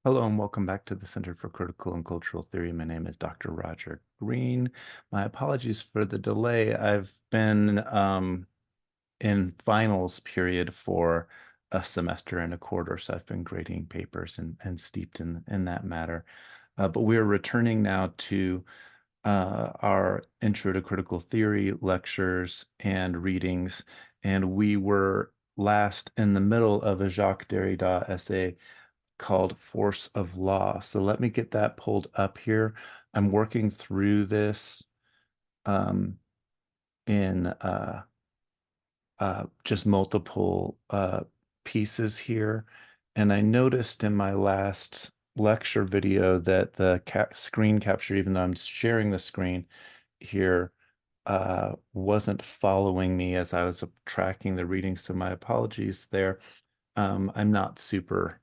Hello and welcome back to the Center for Critical and Cultural Theory. My name is Dr. Roger Green. My apologies for the delay. I've been in finals period for a semester and a quarter, so I've been grading papers and steeped in that matter. But we are returning now to our Intro to Critical Theory lectures and readings, and we were last in the middle of a Jacques Derrida essay called Force of Law. So let me get that pulled up here. I'm working through this um, in just multiple pieces here. And I noticed in my last lecture video that the screen capture, even though I'm sharing the screen here, wasn't following me as I was tracking the reading. So my apologies there. I'm not super,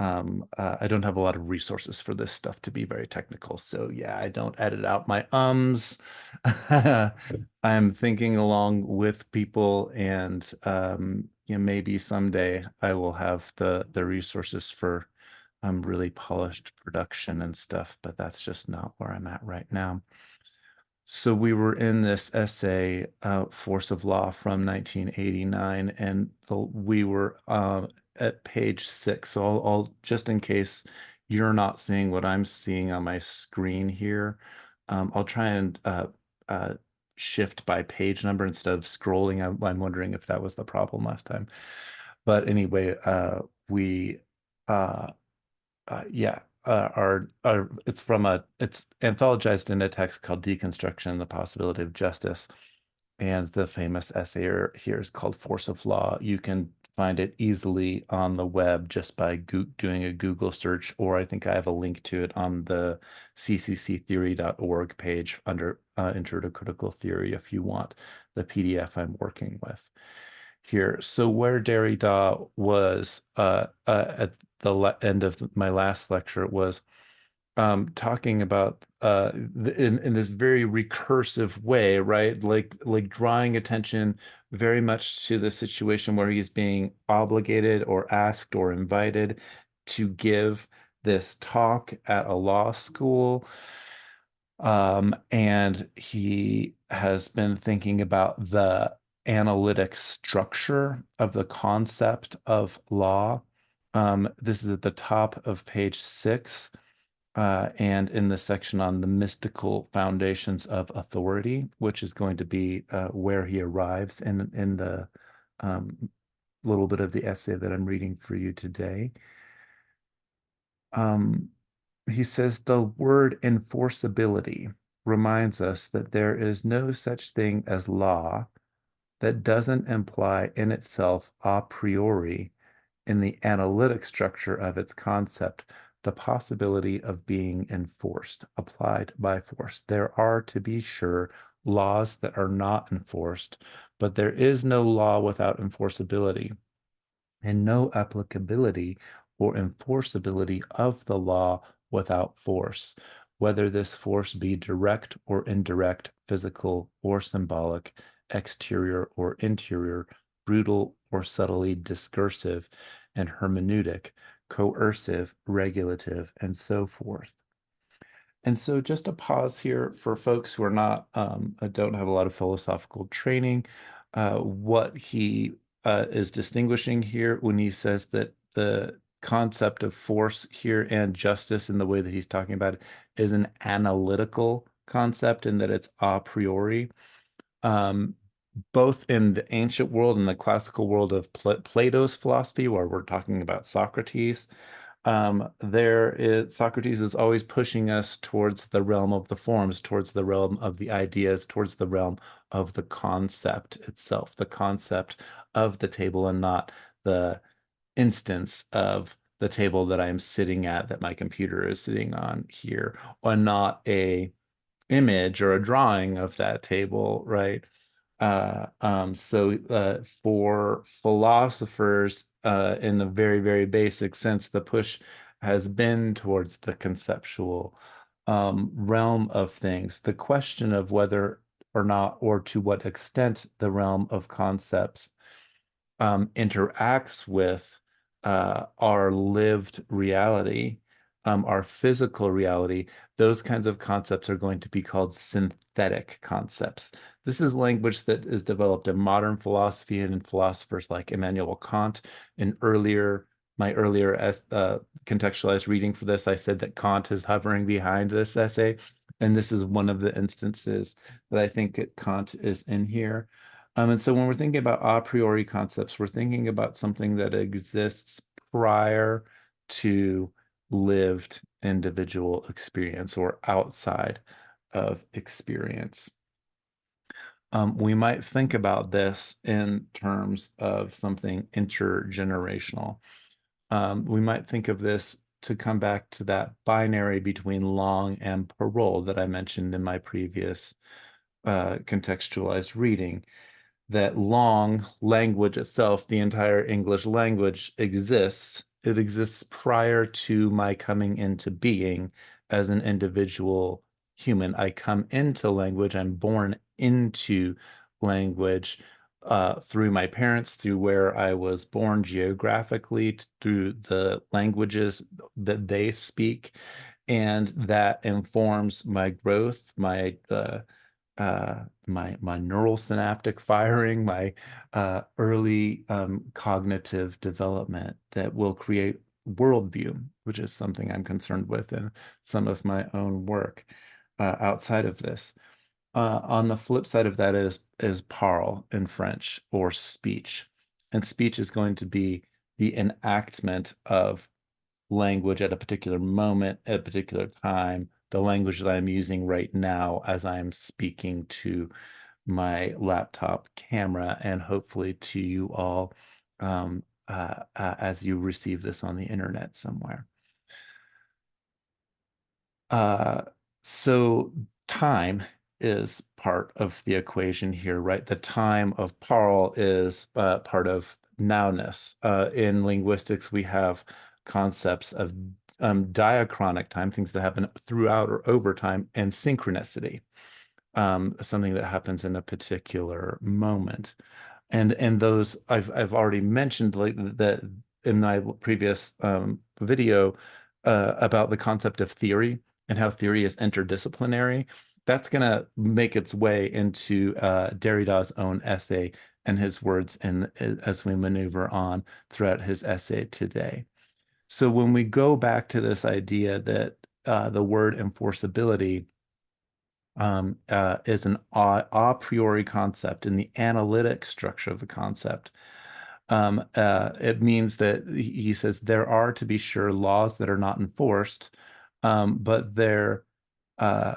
I don't have a lot of resources for this stuff to be very technical. So yeah, I don't edit out my ums. I'm thinking along with people and maybe someday I will have the resources for really polished production and stuff, but that's just not where I'm at right now. So we were in this essay, Force of Law from 1989, and we were at page 6. So just in case you're not seeing what I'm seeing on my screen here, I'll try and uh, shift by page number instead of scrolling. I'm wondering if that was the problem last time. But anyway, we uh, yeah, it's anthologized in a text called Deconstruction, the Possibility of Justice. And the famous essay here is called Force of Law. You can find it easily on the web just by doing a Google search, or I think I have a link to it on the ccctheory.org page under Intro to Critical Theory if you want the PDF I'm working with here. So where Derrida was at the end of my last lecture was talking about in this very recursive way, right? Like drawing attention very much to the situation where he's being obligated or asked or invited to give this talk at a law school. And he has been thinking about the analytic structure of the concept of law. This is at the top of page 6, and in the section on the mystical foundations of authority, which is going to be where he arrives in the little bit of the essay that I'm reading for you today. Um, he says the word enforceability reminds us that there is no such thing as law that doesn't imply in itself a priori, in the analytic structure of its concept, the possibility of being enforced, applied by force. There are, to be sure, laws that are not enforced, but there is no law without enforceability, and no applicability or enforceability of the law without force, whether this force be direct or indirect, physical or symbolic, exterior or interior, brutal or subtly discursive and hermeneutic, coercive, regulative, and so forth. And so just a pause here for folks who are not, don't have a lot of philosophical training. What he is distinguishing here when he says that the concept of force here and justice in the way that he's talking about it is an analytical concept and that it's a priori. Um, Both in the ancient world and the classical world of Plato's philosophy, where we're talking about Socrates, Socrates is always pushing us towards the realm of the forms, towards the realm of the ideas, towards the realm of the concept itself, the concept of the table, and not the instance of the table that I'm sitting at, that my computer is sitting on here, or not a image or a drawing of that table, right? So for philosophers, in a very, very basic sense, the push has been towards the conceptual realm of things. The question of whether or not, or to what extent, the realm of concepts interacts with our lived reality our physical reality, those kinds of concepts are going to be called synthetic concepts. This is language that is developed in modern philosophy and in philosophers like Immanuel Kant. In my earlier contextualized reading for this, I said that Kant is hovering behind this essay, and this is one of the instances that I think that Kant is in here. And so when we're thinking about a priori concepts, we're thinking about something that exists prior to lived individual experience or outside of experience. We might think about this in terms of something intergenerational. We might think of this to come back to that binary between long and parole that I mentioned in my previous contextualized reading, that long language itself, the entire English language exists. It exists prior to my coming into being as an individual human. I come into language, I'm born into language through my parents, through where I was born geographically, through the languages that they speak, and that informs my growth, my neural synaptic firing, my early cognitive development that will create worldview, which is something I'm concerned with in some of my own work outside of this. On the flip side of that is parle in French, or speech. And speech is going to be the enactment of language at a particular moment, at a particular time, the language that I'm using right now as I'm speaking to my laptop camera, and hopefully to you all as you receive this on the internet somewhere. Uh, so time is part of the equation here, right? The time of parle is part of nowness. In linguistics, we have concepts of diachronic time, things that happen throughout or over time, and synchronicity, something that happens in a particular moment. And those I've already mentioned, like that in my previous video about the concept of theory and how theory is interdisciplinary. That's going to make its way into Derrida's own essay and his words as we maneuver on throughout his essay today. So when we go back to this idea that the word enforceability is an a priori concept in the analytic structure of the concept. It means that he says there are, to be sure, laws that are not enforced, but uh,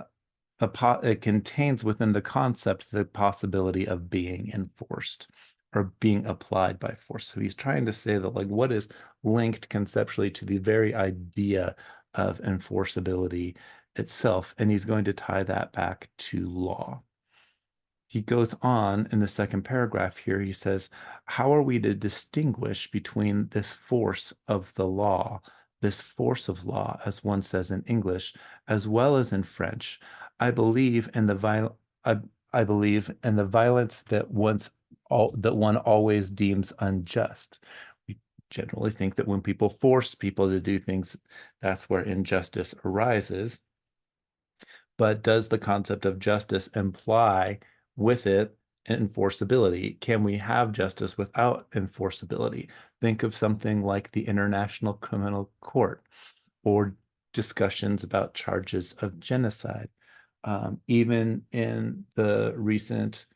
it contains within the concept the possibility of being enforced or being applied by force. So he's trying to say that, like, what is linked conceptually to the very idea of enforceability itself, and he's going to tie that back to law. He goes on in the second paragraph here. He says, how are we to distinguish between this force of the law, this force of law, as one says in English, as well as in French? I believe in the I believe in the violence that that one always deems unjust. We generally think that when people force people to do things, that's where injustice arises. But does the concept of justice imply with it enforceability? Can we have justice without enforceability? Think of something like the International Criminal Court or discussions about charges of genocide. Even in the recent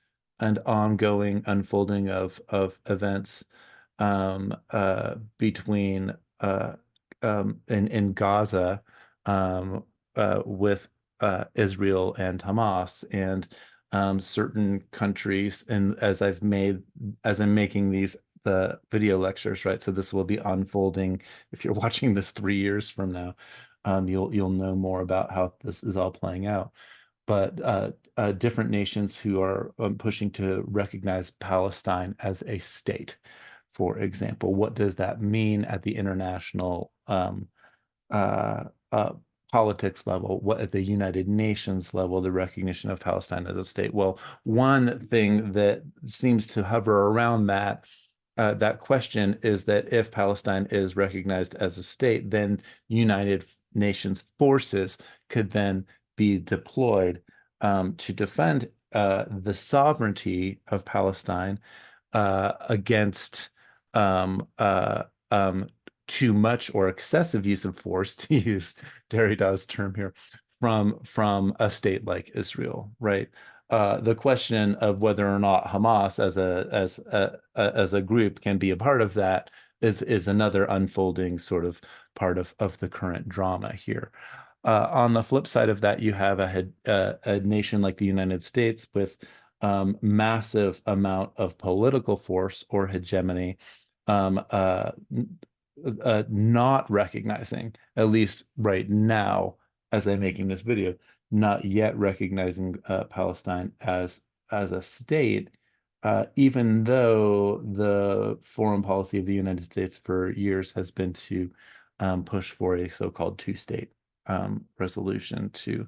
and ongoing unfolding of events between in Gaza with Israel and Hamas, and certain countries, and as I'm making these the video lectures, right? So this will be unfolding. If you're watching this 3 years from now, you'll know more about how this is all playing out. But different nations who are pushing to recognize Palestine as a state, for example. What does that mean at the international uh, uh, politics level? What at the United Nations level, the recognition of Palestine as a state? Well, one thing that seems to hover around that question is that if Palestine is recognized as a state, then United nation's forces could then be deployed to defend the sovereignty of Palestine against um, uh, um, too much or excessive use of force, to use Derrida's term here, from a state like Israel, right? The question of whether or not Hamas as a group can be a part of that is another unfolding sort of part of the current drama here. On the flip side of that, you have a nation like the United States with massive amount of political force or hegemony, um, uh, not recognizing, at least right now, as I'm making this video, not yet recognizing Palestine as a state, even though the foreign policy of the United States for years has been to push for a so-called two-state resolution to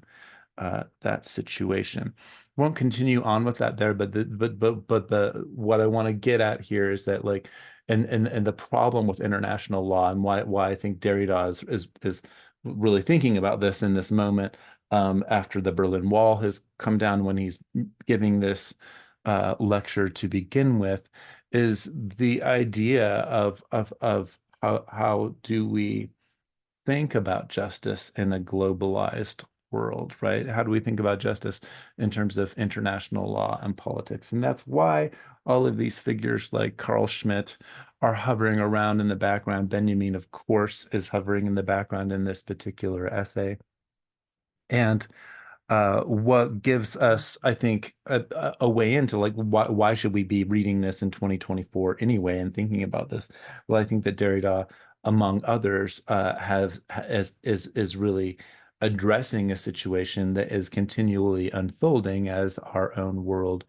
that situation. Won't continue on with that there, but the what I want to get at here is that like and the problem with international law and why I think Derrida is really thinking about this in this moment after the Berlin Wall has come down when he's giving this lecture to begin with is the idea of how do we think about justice in a globalized world, right? How do we think about justice in terms of international law and politics? And that's why all of these figures like Carl Schmitt are hovering around in the background. Benjamin, of course, is hovering in the background in this particular essay. And what gives us, I think, a way into like why should we be reading this in 2024 anyway and thinking about this? Well, I think that Derrida, among others, is really addressing a situation that is continually unfolding as our own world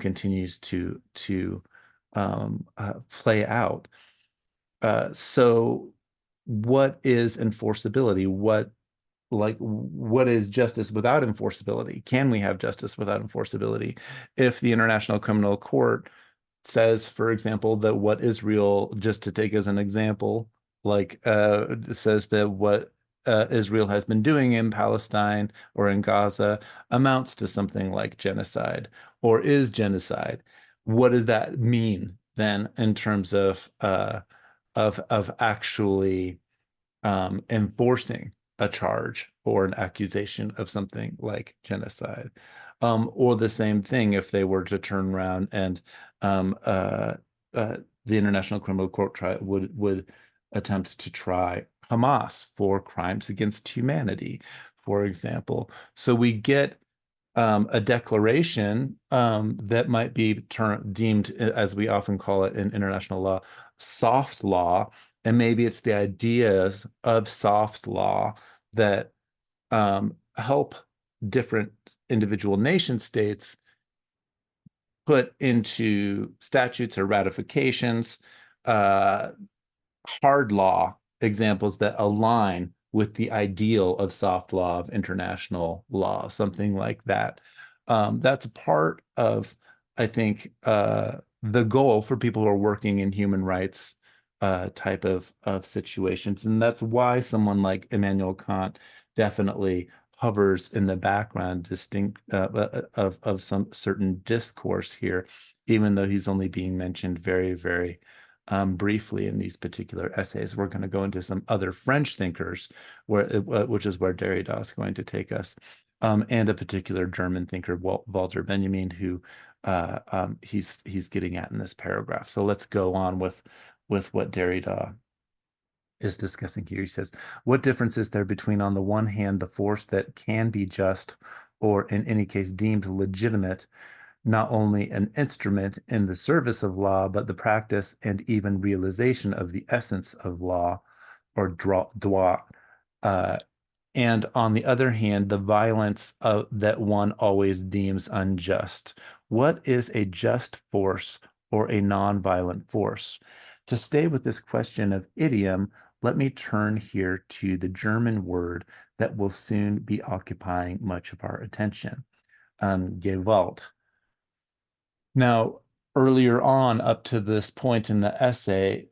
continues to play out. So, what is enforceability? What is justice without enforceability? Can we have justice without enforceability? If the International Criminal Court says, for example, that what Israel, just to take as an example, says that what Israel has been doing in Palestine or in Gaza amounts to something like genocide or is genocide, what does that mean then in terms of actually enforcing a charge or an accusation of something like genocide. Or the same thing if they were to turn around and um, uh, the International Criminal Court would attempt to try Hamas for crimes against humanity, for example. So we get a declaration that might be deemed, as we often call it in international law, soft law. And maybe it's the ideas of soft law that help different individual nation states put into statutes or ratifications uh, hard law examples that align with the ideal of soft law of international law, something like that. That's part of, I think, the goal for people who are working in human rights type of situations. And that's why someone like Immanuel Kant definitely hovers in the background distinct of some certain discourse here, even though he's only being mentioned very, very briefly in these particular essays. We're going to go into some other French thinkers, which is where Derrida is going to take us, and a particular German thinker, Walter Benjamin, who he's getting at in this paragraph. So let's go on with what Derrida is discussing here. He says, what difference is there between, on the one hand, the force that can be just, or in any case deemed legitimate, not only an instrument in the service of law, but the practice and even realization of the essence of law or droit, uh, and on the other hand, the violence that one always deems unjust. What is a just force or a non-violent force? To stay with this question of idiom, let me turn here to the German word that will soon be occupying much of our attention, Gewalt. Now, earlier on, up to this point in the essay,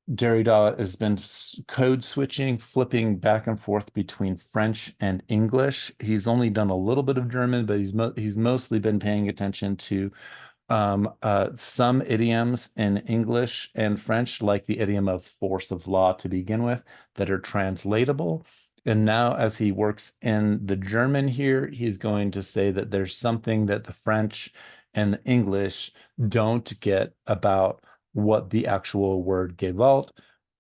Derrida has been code switching, flipping back and forth between French and English. He's only done a little bit of German, but he's mostly been paying attention to some idioms in English and French, like the idiom of force of law to begin with, that are translatable. And now, as he works in the German here, he's going to say that there's something that the French and the English don't get about what the actual word Gewalt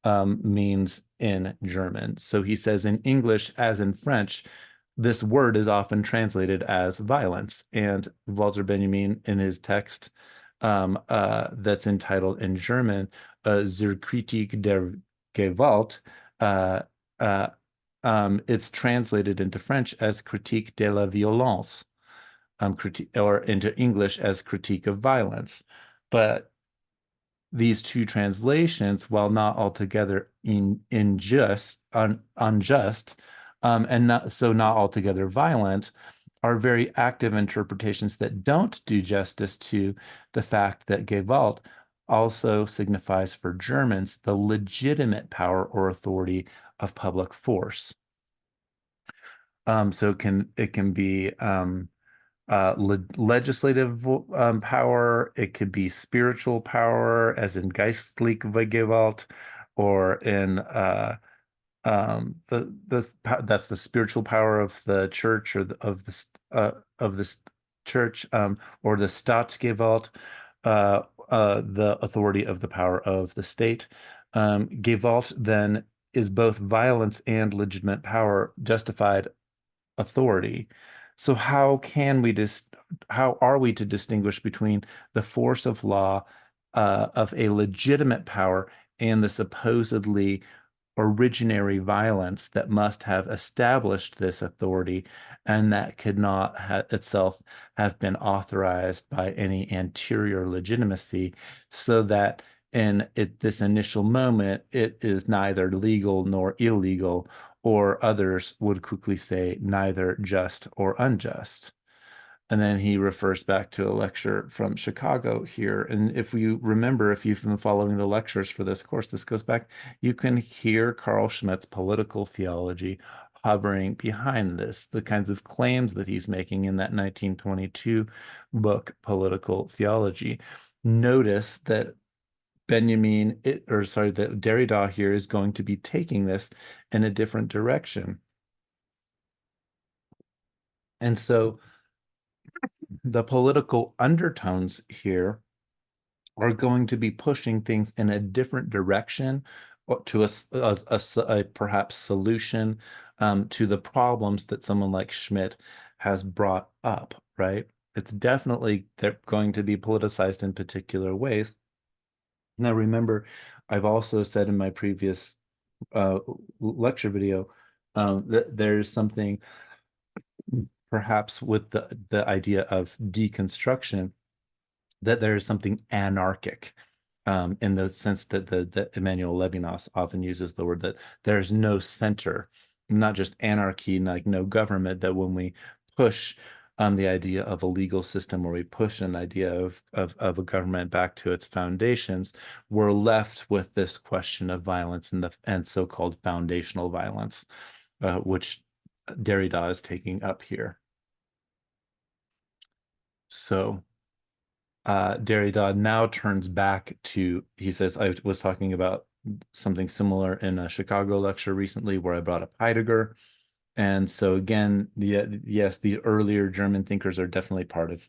means in German. So he says in English, as in French, this word is often translated as violence. And Walter Benjamin, in his text that's entitled in German, Zur Kritik der Gewalt, uh, uh, it's translated into French as Critique de la Violence, or into English as Critique of Violence. But these two translations, while not altogether unjust, and not altogether violent, are very active interpretations that don't do justice to the fact that Gewalt also signifies for Germans the legitimate power or authority of public force. So it can be legislative power. It could be spiritual power, as in geistliche Gewalt, or in that's the spiritual power of the church, or of the church, or the Staatsgewalt, the authority of the power of the state. Gewalt then is both violence and legitimate power, justified authority. So how are we to distinguish between the force of law of a legitimate power and the supposedly originary violence that must have established this authority and that could not itself have been authorized by any anterior legitimacy, so that this initial moment it is neither legal nor illegal, or others would quickly say neither just or unjust. And then he refers back to a lecture from Chicago here. And if you remember, if you've been following the lectures for this course, this goes back, you can hear Carl Schmitt's political theology hovering behind this, the kinds of claims that he's making in that 1922 book, Political Theology. Notice that that Derrida here is going to be taking this in a different direction. And so the political undertones here are going to be pushing things in a different direction, or to a perhaps solution to the problems that someone like Schmitt has brought up, right? It's definitely they're going to be politicized in particular ways. Now, remember, I've also said in my previous uh, lecture video that there's something perhaps with the idea of deconstruction, that there is something anarchic, in the sense that that Emmanuel Levinas often uses the word that there's no center, not just anarchy, like no government, that when we push the idea of a legal system, or we push an idea of a government back to its foundations, we're left with this question of violence and so-called foundational violence, which Derrida is taking up here. So Derrida now turns back to, he says, I was talking about something similar in a Chicago lecture recently where I brought up Heidegger. And so again, yes, the earlier German thinkers are definitely part of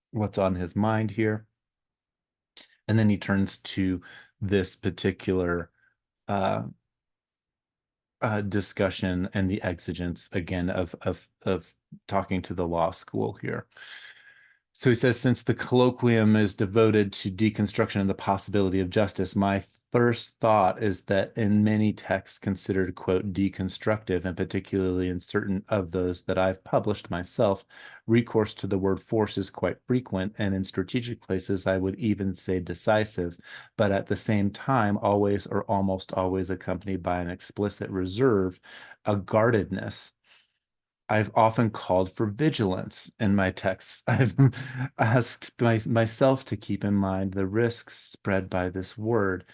what's on his mind here. And then he turns to this particular discussion and the exigence again of talking to the law school here. So he says, since the colloquium is devoted to deconstruction and the possibility of justice, my first thought is that in many texts considered, quote, deconstructive, and particularly in certain of those that I've published myself, recourse to the word force is quite frequent, and in strategic places I would even say decisive, but at the same time, always or almost always accompanied by an explicit reserve, a guardedness. I've often called for vigilance in my texts. I've asked myself to keep in mind the risks spread by this word.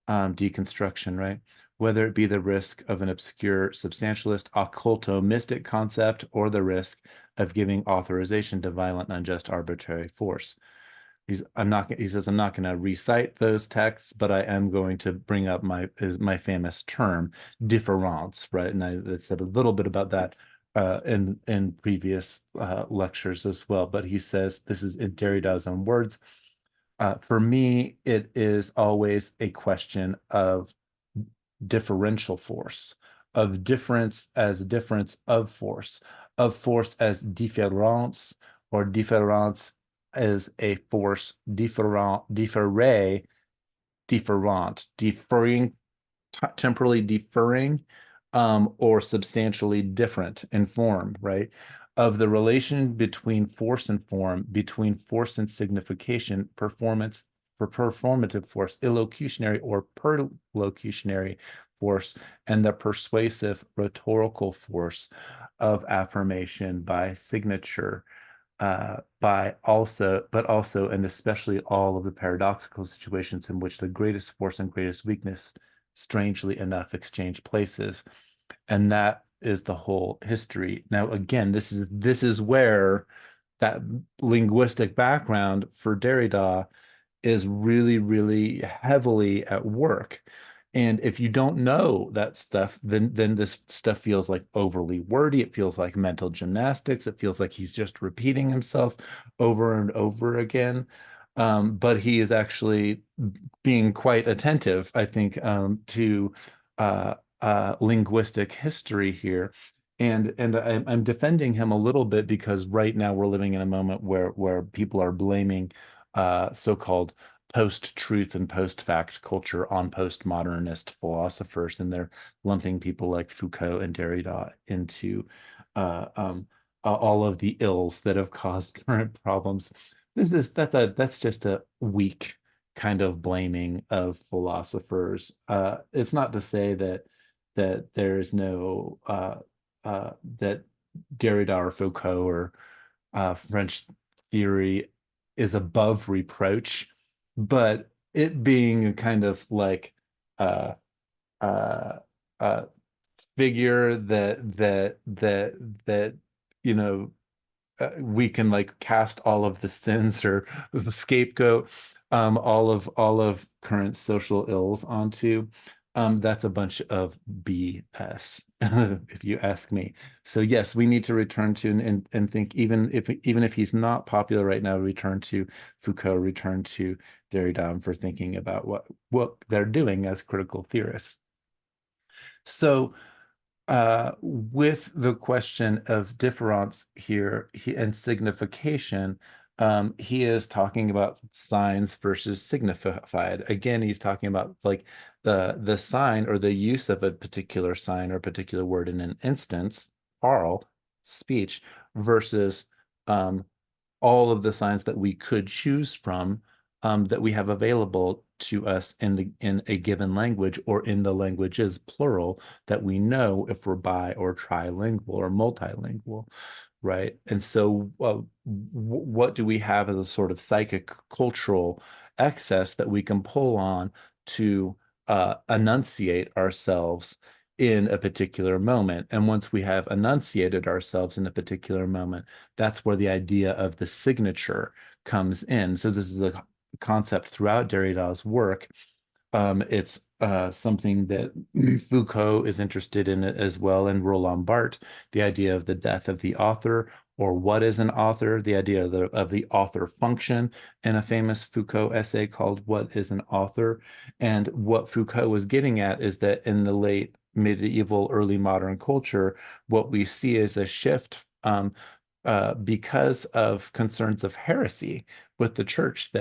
deconstruction, right? Whether it be the risk of an obscure substantialist occulto mystic concept or the risk of giving authorization to violent, unjust, arbitrary force. He says, I'm not going to recite those texts, but I am going to bring up my famous term, difference, right? And I said a little bit about that in previous lectures as well. But he says, this is in Derrida's own words. For me, it is always a question of differential force, of difference of force as différence, or différence as a force different, temporally differing, or substantially different in form, right? Of the relation between force and form, between force and signification, performance for performative force, illocutionary or perlocutionary force, and the persuasive rhetorical force of affirmation by signature, but also and especially all of the paradoxical situations in which the greatest force and greatest weakness, strangely enough, exchange places. And that is the whole history. Now, again, this is where that linguistic background for Derrida is really, really heavily at work. And if you don't know that stuff, then this stuff feels like overly wordy. It feels like mental gymnastics. It feels like he's just repeating himself over and over again. But he is actually being quite attentive, I think, to linguistic history here. And I'm defending him a little bit because right now we're living in a moment where people are blaming so-called post-truth and post-fact culture on postmodernist philosophers, and they're lumping people like Foucault and Derrida into all of the ills that have caused current problems. That's just a weak kind of blaming of philosophers. It's not to say that there is no that Derrida or Foucault or French theory is above reproach, but it being a kind of like uh, uh, uh, figure that you know we can like cast all of the sins or the scapegoat, all of current social ills onto. That's a bunch of BS, if you ask me. So yes, we need to return to and think, even if he's not popular right now, return to Foucault, return to Derrida for thinking about what they're doing as critical theorists. So with the question of difference here and signification, he is talking about signs versus signified. Again, he's talking about like the sign or the use of a particular sign or particular word in an instance, oral speech, versus um, all of the signs that we could choose from, that we have available to us in a given language or in the languages plural that we know if we're bi or trilingual or multilingual, right? And so, what do we have as a sort of psychic cultural excess that we can pull on to enunciate ourselves in a particular moment? And once we have enunciated ourselves in a particular moment, that's where the idea of the signature comes in. So this is a concept throughout Derrida's work. It's something that Foucault is interested in as well, and Roland Barthes, the idea of the death of the author, or what is an author, the idea of the author function in a famous Foucault essay called What is an Author? And what Foucault was getting at is that in the late medieval, early modern culture, what we see is a shift, because of concerns of heresy with the church,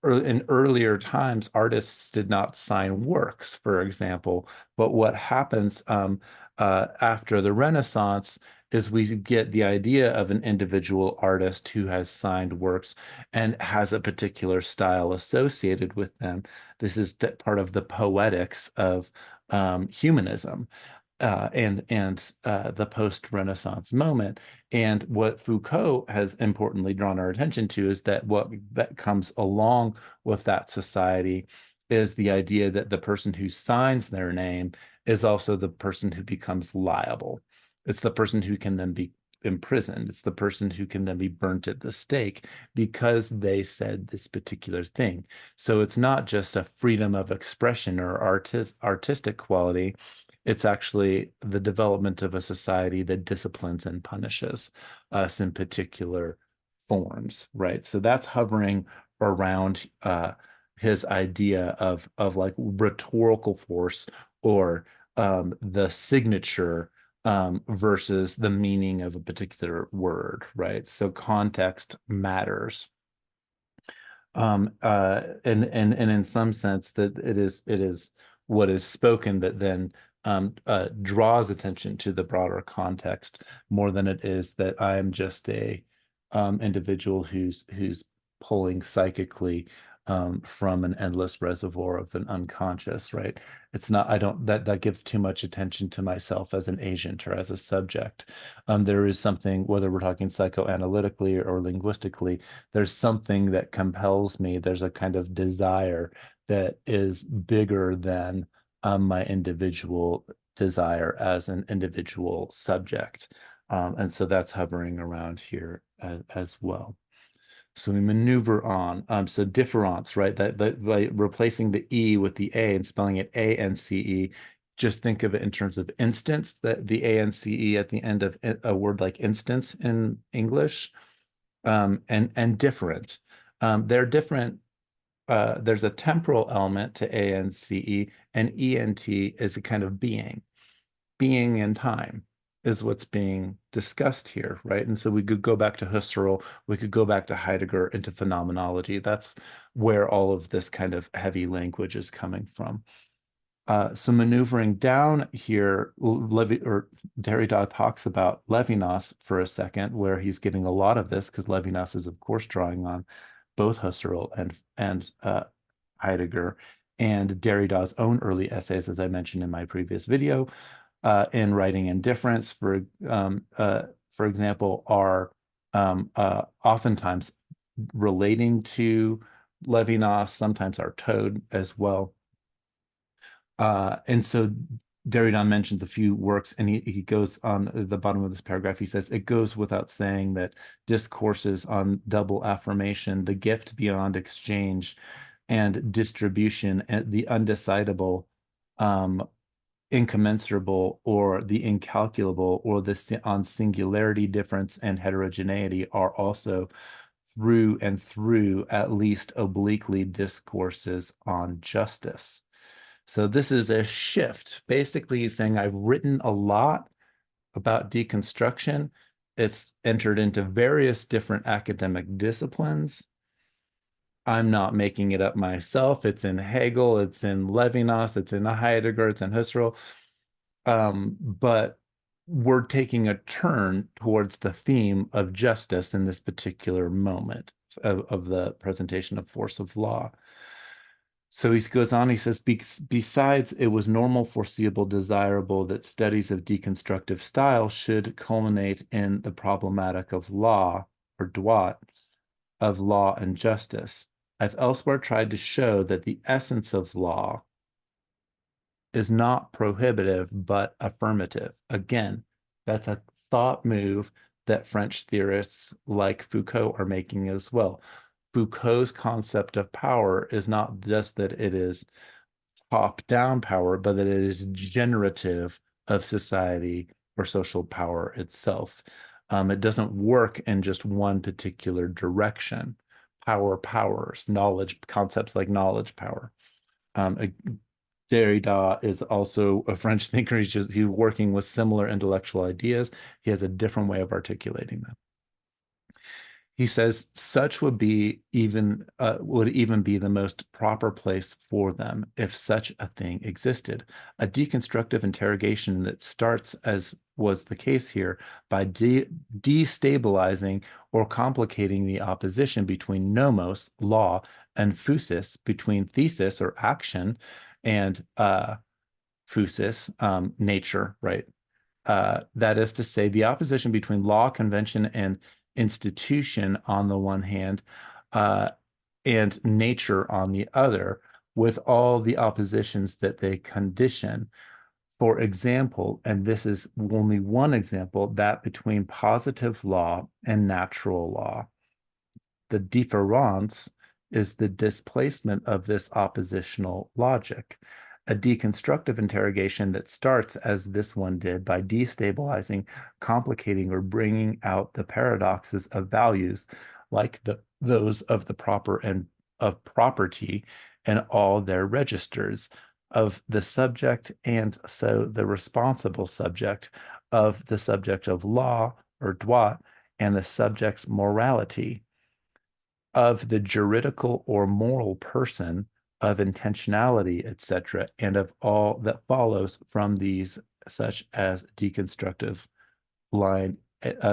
in earlier times, artists did not sign works, for example. But what happens after the Renaissance is we get the idea of an individual artist who has signed works and has a particular style associated with them. This is part of the poetics of humanism, and the post-Renaissance moment. And what Foucault has importantly drawn our attention to is that what that comes along with that society is the idea that the person who signs their name is also the person who becomes liable. It's the person who can then be imprisoned. It's the person who can then be burnt at the stake because they said this particular thing. So it's not just a freedom of expression or artistic quality. It's actually the development of a society that disciplines and punishes us in particular forms, right? So that's hovering around his idea of like rhetorical force or the signature versus the meaning of a particular word, right? So context matters. And in some sense that it is what is spoken that then draws attention to the broader context more than it is that I am just a individual who's pulling psychically from an endless reservoir of an unconscious, right? It's not, I don't, that gives too much attention to myself as an agent or as a subject. There is something, whether we're talking psychoanalytically or linguistically, there's something that compels me. There's a kind of desire that is bigger than my individual desire as an individual subject. And so that's hovering around here as well. So we maneuver on. So difference, right? That by replacing the E with the A and spelling it A-N-C-E, just think of it in terms of instance, that the A-N-C-E at the end of a word like instance in English, and different. They're different. There's a temporal element to A-N-C-E, and E-N-T is a kind of being in time is what's being discussed here, right? And so we could go back to Husserl, we could go back to Heidegger into phenomenology. That's where all of this kind of heavy language is coming from. So maneuvering down here, Derrida talks about Levinas for a second, where he's getting a lot of this because Levinas is, of course, drawing on both Husserl and Heidegger and Derrida's own early essays, as I mentioned in my previous video, in writing indifference, for example, are oftentimes relating to Levinas, sometimes are towed as well. And so Derrida mentions a few works, and he goes on the bottom of this paragraph. He says, it goes without saying that discourses on double affirmation, the gift beyond exchange, and distribution, and the undecidable, incommensurable, or the incalculable, or the on singularity, difference, and heterogeneity are also through and through, at least obliquely, discourses on justice. So this is a shift. Basically, he's saying I've written a lot about deconstruction. It's entered into various different academic disciplines. I'm not making it up myself. It's in Hegel, it's in Levinas, it's in Heidegger, it's in Husserl. But we're taking a turn towards the theme of justice in this particular moment of the presentation of force of law. So he goes on, he says, besides, it was normal, foreseeable, desirable that studies of deconstructive style should culminate in the problematic of law, or droit, of law and justice. I've elsewhere tried to show that the essence of law is not prohibitive, but affirmative. Again, that's a thought move that French theorists like Foucault are making as well. Foucault's concept of power is not just that it is top-down power, but that it is generative of society or social power itself. It doesn't work in just one particular direction. Power powers, knowledge, concepts like knowledge power. Derrida is also a French thinker. He's working with similar intellectual ideas. He has a different way of articulating them. He says such would even be the most proper place for them if such a thing existed. A deconstructive interrogation that starts, as was the case here, by destabilizing or complicating the opposition between nomos, law, and phusis, between thesis or action and phusis, nature, right? That is to say, the opposition between law, convention, and institution on the one hand, and nature on the other, with all the oppositions that they condition. For example, and this is only one example, that between positive law and natural law. The difference is the displacement of this oppositional logic. A deconstructive interrogation that starts, as this one did, by destabilizing, complicating, or bringing out the paradoxes of values, like those of the proper and of property and all their registers, of the subject, and so the responsible subject, of the subject of law or droit, and the subject's morality, of the juridical or moral person, of intentionality, etc., and of all that follows from these, such as deconstructive line,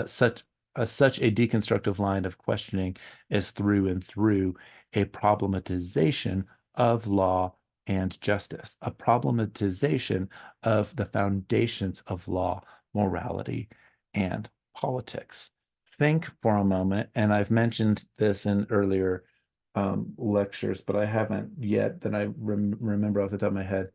such a deconstructive line of questioning is through and through a problematization of law and justice, a problematization of the foundations of law, morality, and politics. Think for a moment, and I've mentioned this in earlier lectures, but I haven't yet, that I remember off the top of my head,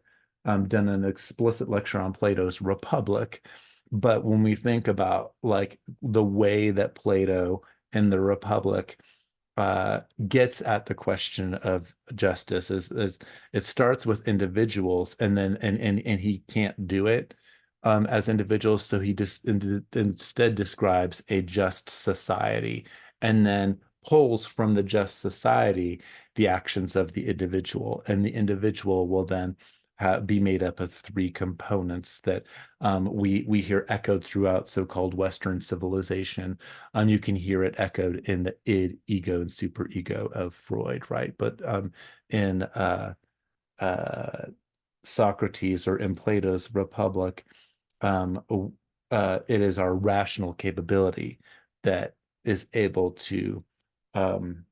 done an explicit lecture on Plato's Republic. But when we think about like the way that Plato in the Republic gets at the question of justice is it starts with individuals, and then and he can't do it as individuals, so he just instead describes a just society, and then pulls from the just society the actions of the individual, and the individual will then be made up of three components that we hear echoed throughout so-called Western civilization. You can hear it echoed in the id, ego, and superego of Freud, right? But in uh, Socrates or in Plato's Republic, um, it is our rational capability that is able to um,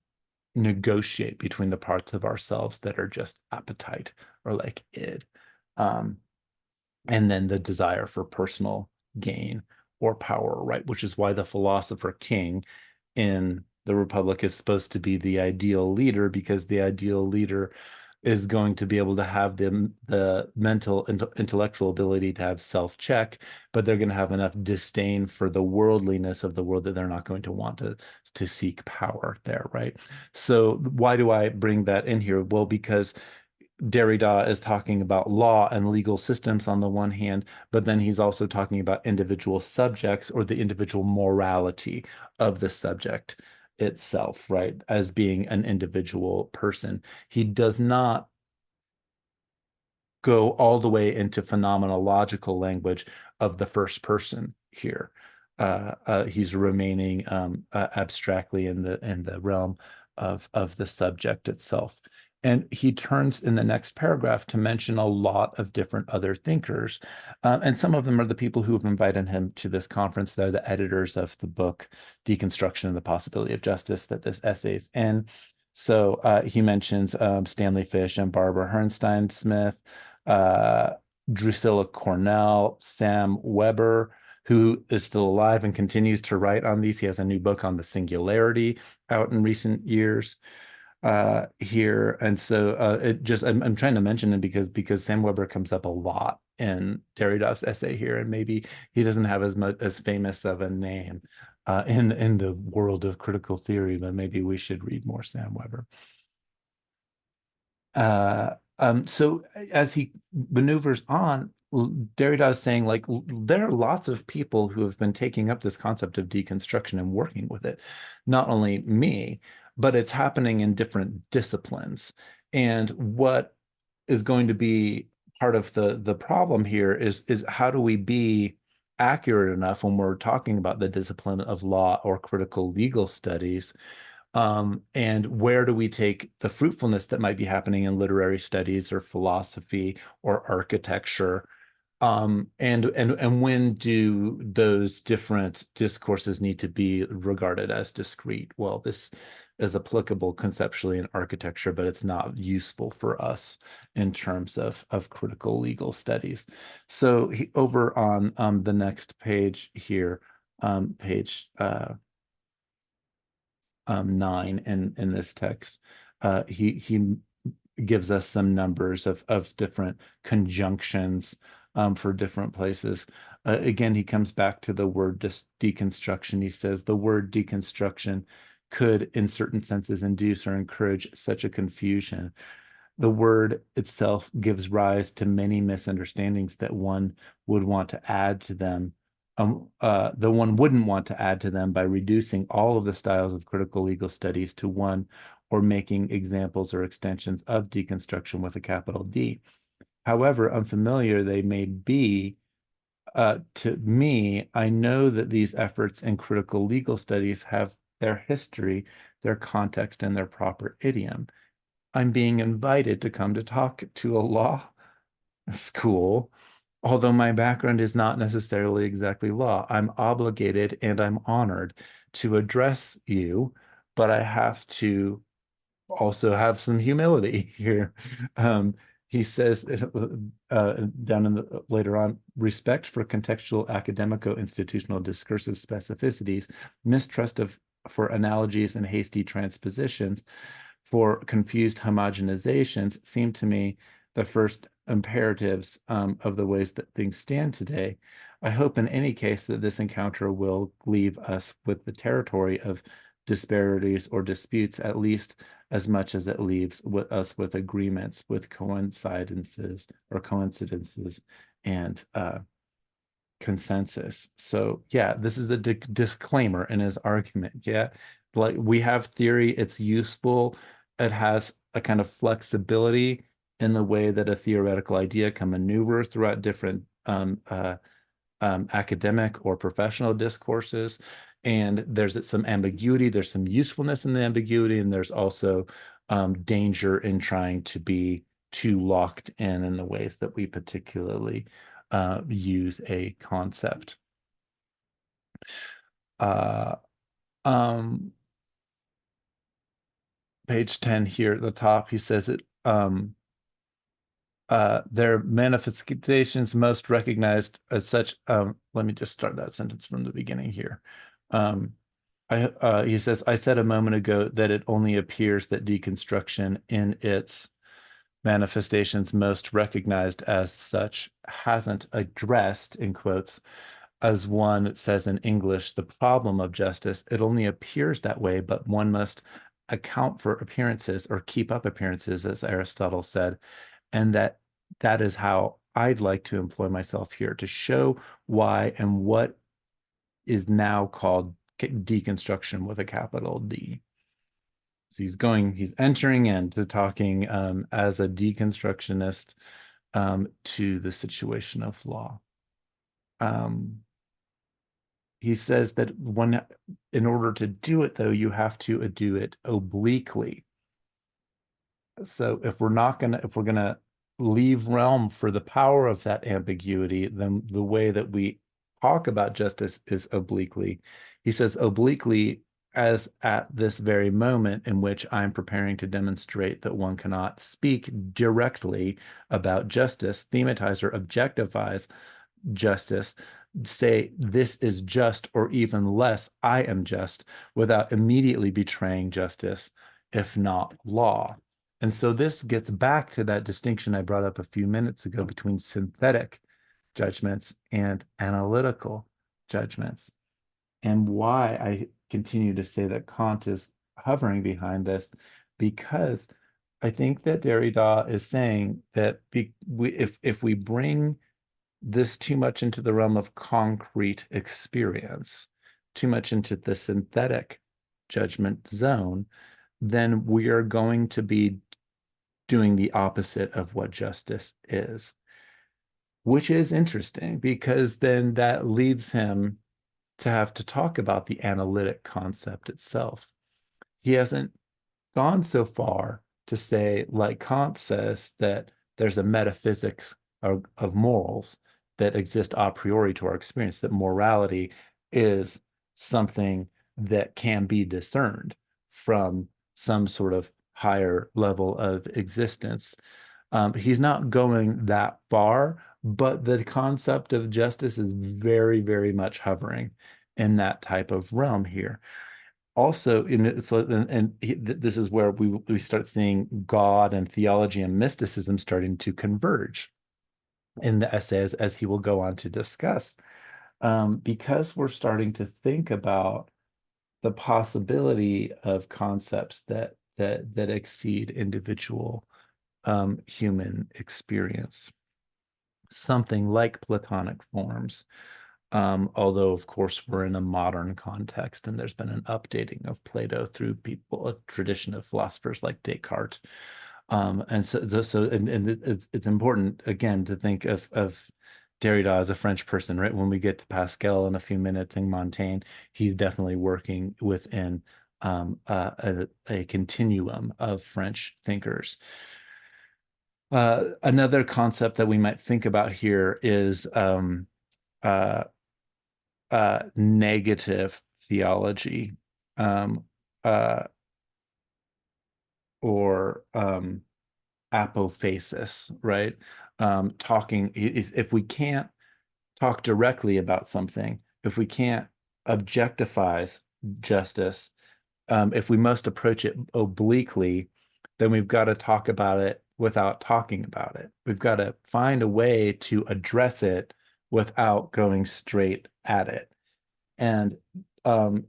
negotiate between the parts of ourselves that are just appetite or like id. Um, and then the desire for personal gain or power, right? Which is why the philosopher king in the Republic is supposed to be the ideal leader, because the ideal leader is going to be able to have the mental intellectual ability to have self-check, but they're going to have enough disdain for the worldliness of the world that they're not going to want to seek power there, right? So why do I bring that in here? Well, because Derrida is talking about law and legal systems on the one hand, but then he's also talking about individual subjects or the individual morality of the subject itself, right? As being an individual person. He does not go all the way into phenomenological language of the first person here. He's remaining abstractly in the realm of the subject itself. And he turns in the next paragraph to mention a lot of different other thinkers. And some of them are the people who have invited him to this conference. They're the editors of the book, Deconstruction and the Possibility of Justice, that this essay is in. So he mentions Stanley Fish and Barbara Herrnstein Smith, uh, Drusilla Cornell, Sam Weber, who is still alive and continues to write on these. He has a new book on the singularity out in recent years here. And so it just I'm trying to mention it because Sam Weber comes up a lot in Derrida's essay here, and maybe he doesn't have as much as famous of a name in the world of critical theory, but maybe we should read more Sam Weber. So as he maneuvers on, Derrida is saying, like, there are lots of people who have been taking up this concept of deconstruction and working with it. Not only me, but it's happening in different disciplines. And what is going to be part of the problem here is how do we be accurate enough when we're talking about the discipline of law or critical legal studies, and where do we take the fruitfulness that might be happening in literary studies or philosophy or architecture? And when do those different discourses need to be regarded as discrete? Well, this is applicable conceptually in architecture, but it's not useful for us in terms of critical legal studies. So over on the next page here, page 9 in this text, he gives us some numbers of different conjunctions for different places. Again, he comes back to the word deconstruction. He says the word deconstruction could, in certain senses, induce or encourage such a confusion. The word itself gives rise to many misunderstandings that one would want to add to them, the one wouldn't want to add to them by reducing all of the styles of critical legal studies to one or making examples or extensions of deconstruction with a capital D. However unfamiliar they may be to me, I know that these efforts in critical legal studies have their history, their context, and their proper idiom. I'm being invited to come to talk to a law school, although my background is not necessarily exactly law. I'm obligated and I'm honored to address you, but I have to also have some humility here. Um, he says down in the later on, respect for contextual academico-institutional discursive specificities, mistrust of for analogies and hasty transpositions, for confused homogenizations seem to me the first imperatives of the ways that things stand today. I hope in any case that this encounter will leave us with the territory of disparities or disputes, at least as much as it leaves us with agreements, with coincidences and consensus. So yeah, this is a disclaimer in his argument. Yeah, like we have theory, it's useful. It has a kind of flexibility in the way that a theoretical idea can maneuver throughout different academic or professional discourses. And there's some ambiguity, there's some usefulness in the ambiguity, and there's also danger in trying to be too locked in the ways that we particularly use a concept. Uh, um, Page 10 here at the top, he says it their manifestations most recognized as such. Let me just start that sentence from the beginning here. Um, he says, I said a moment ago that it only appears that deconstruction in its manifestations most recognized as such hasn't addressed, in quotes, as one says in English, the problem of justice. It only appears that way, but one must account for appearances or keep up appearances, as Aristotle said. And that is how I'd like to employ myself here to show why and what is now called deconstruction with a capital D. So he's entering into talking as a deconstructionist to the situation of law. He says that in order to do it, though, you have to do it obliquely. So if we're gonna leave realm for the power of that ambiguity, then the way that we talk about justice is obliquely. He says obliquely as at this very moment in which I'm preparing to demonstrate that one cannot speak directly about justice, thematize or objectifies justice, say this is just or even less, I am just, without immediately betraying justice, if not law. And so this gets back to that distinction I brought up a few minutes ago between synthetic judgments and analytical judgments, and why I continue to say that Kant is hovering behind this, because I think that Derrida is saying that if we bring this too much into the realm of concrete experience, too much into the synthetic judgment zone, then we are going to be doing the opposite of what justice is, which is interesting because then that leads him to have to talk about the analytic concept itself. He hasn't gone so far to say, like Kant says, that there's a metaphysics of morals that exist a priori to our experience, that morality is something that can be discerned from some sort of higher level of existence. He's not going that far, but the concept of justice is very, very much hovering in that type of realm here. also in it's this is where we start seeing God and theology and mysticism starting to converge in the essay as he will go on to discuss, because we're starting to think about the possibility of concepts that exceed individual human experience, something like Platonic forms. Although, of course, we're in a modern context and there's been an updating of Plato through a tradition of philosophers like Descartes. And and it's important, again, to think of Derrida as a French person, right? When we get to Pascal in a few minutes and Montaigne, he's definitely working within a continuum of French thinkers. Another concept that we might think about here is uh, negative theology, um, uh, or apophasis, right? Talking, if we can't talk directly about something, if we can't objectify justice, if we must approach it obliquely, then we've got to talk about it without talking about it. We've got to find a way to address it without going straight at it. And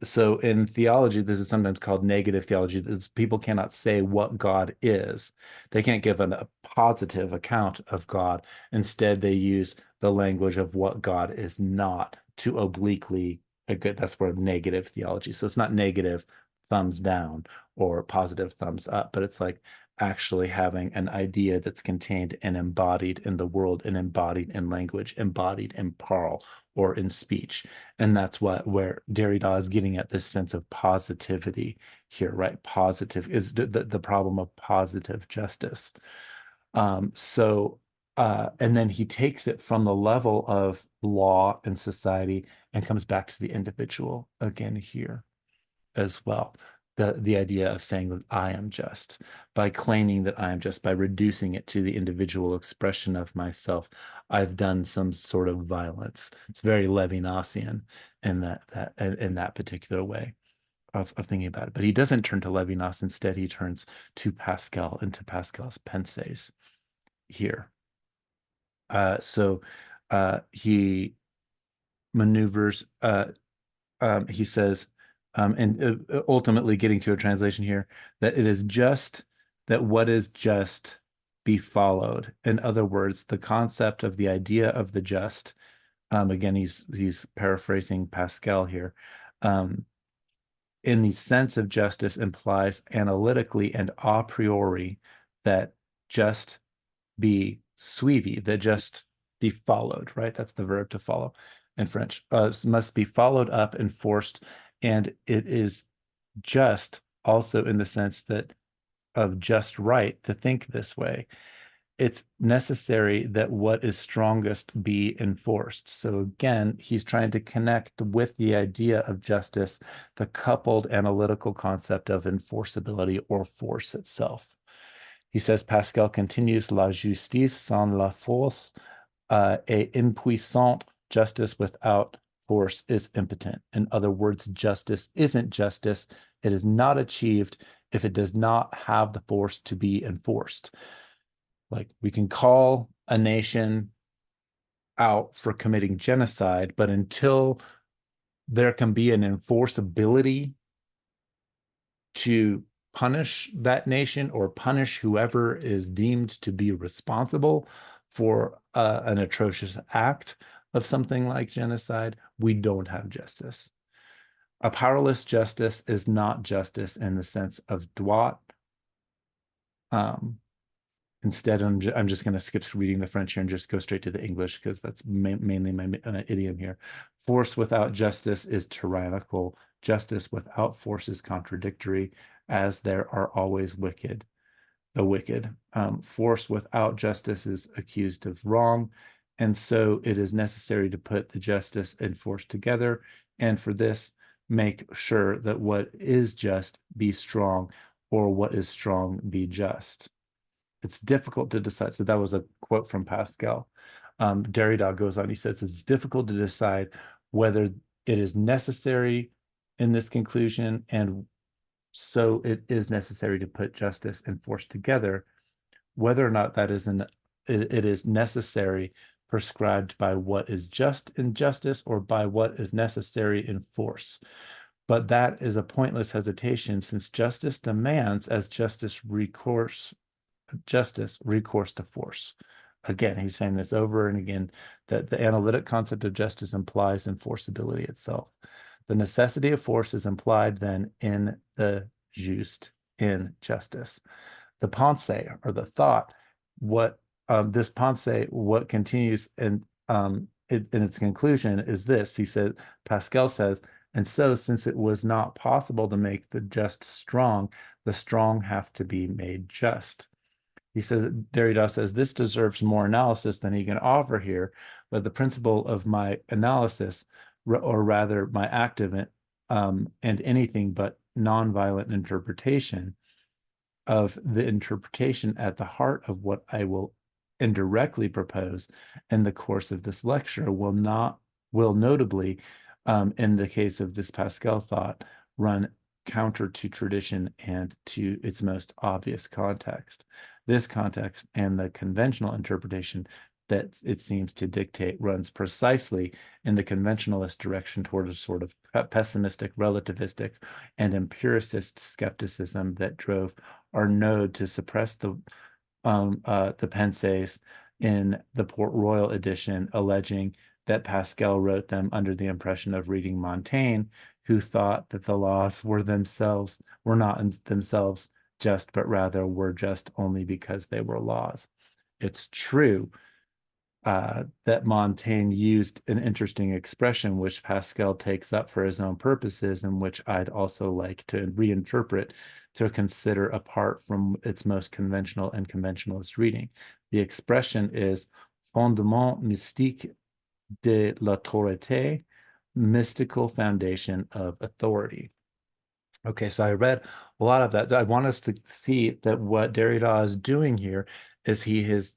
so in theology, this is sometimes called negative theology. People cannot say what God is. They can't give a positive account of God. Instead, they use the language of what God is not to obliquely, that's where negative theology. So it's not negative thumbs down or positive thumbs up, but it's like actually having an idea that's contained and embodied in the world and embodied in language, embodied in parle or in speech. And that's where Derrida is getting at this sense of positivity here, right? Positive is the problem of positive justice. And then he takes it from the level of law and society and comes back to the individual again here as well. The idea of saying that I am just, by claiming that I am just, by reducing it to the individual expression of myself, I've done some sort of violence. It's very Levinasian in that particular way of thinking about it. But he doesn't turn to Levinas. Instead, he turns to Pascal and to Pascal's pensées here. He maneuvers. He says, and ultimately getting to a translation here, that it is just that what is just be followed. In other words, the concept of the idea of the just, again, he's paraphrasing Pascal here, in the sense of justice implies analytically and a priori that just be suivi, that just be followed, right? That's the verb to follow in French. Must be followed up, enforced, and it is just also in the sense that of just right to think this way. It's necessary that what is strongest be enforced. So again, he's trying to connect with the idea of justice, the coupled analytical concept of enforceability or force itself. He says Pascal continues, la justice sans la force et impuissante, justice without force is impotent. In other words, justice isn't justice. It is not achieved if it does not have the force to be enforced. Like we can call a nation out for committing genocide, but until there can be an enforceability to punish that nation or punish whoever is deemed to be responsible for an atrocious act of something like genocide, we don't have justice. A powerless justice is not justice in the sense of droit. Instead, I'm just going to skip reading the French here and just go straight to the English because that's mainly my idiom here. Force without justice is tyrannical. Justice without force is contradictory, as there are always the wicked. Force without justice is accused of wrong, and so it is necessary to put the justice and force together, and for this, make sure that what is just be strong, or what is strong be just. It's difficult to decide. So that was a quote from Pascal. Derrida goes on, he says, it's difficult to decide whether it is necessary in this conclusion, and so it is necessary to put justice and force together, whether or not that is it is necessary prescribed by what is just in justice or by what is necessary in force. But that is a pointless hesitation, since justice demands as justice recourse to force. Again, he's saying this over and again, that the analytic concept of justice implies enforceability itself. The necessity of force is implied then in the just, in justice. The pensée, or the thought, what this pensée, what continues in its conclusion is this. He said, Pascal says, and so since it was not possible to make the just strong, the strong have to be made just. He says, Derrida says, this deserves more analysis than he can offer here, but the principle of my analysis, or rather my active and anything but nonviolent interpretation of the interpretation at the heart of what I will indirectly propose in the course of this lecture will notably, in the case of this Pascal thought, run counter to tradition and to its most obvious context. This context and the conventional interpretation that it seems to dictate runs precisely in the conventionalist direction toward a sort of pessimistic, relativistic, and empiricist skepticism that drove Arnaud to suppress the Pensees in the Port Royal edition, alleging that Pascal wrote them under the impression of reading Montaigne, who thought that the laws were not in themselves just, but rather were just only because they were laws. It's true that Montaigne used an interesting expression, which Pascal takes up for his own purposes, and which I'd also like to reinterpret to consider apart from its most conventional and conventionalist reading. The expression is fondement mystique de l'autorité, mystical foundation of authority. Okay, so I read a lot of that. I want us to see that what Derrida is doing here is he's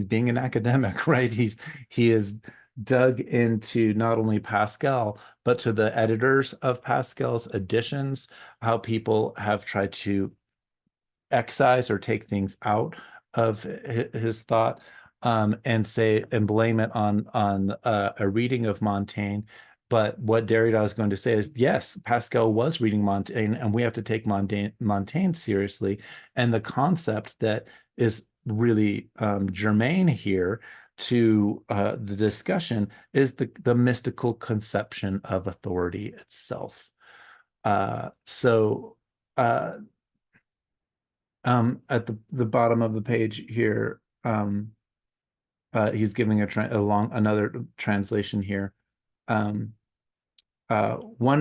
being an academic, right? He is dug into not only Pascal, but to the editors of Pascal's editions, how people have tried to excise or take things out of his thought, and say and blame it on a reading of Montaigne. But what Derrida is going to say is, yes, Pascal was reading Montaigne, and we have to take Montaigne seriously. And the concept that is really germane here to the discussion is the mystical conception of authority itself. So at the bottom of the page here, he's giving another translation here. One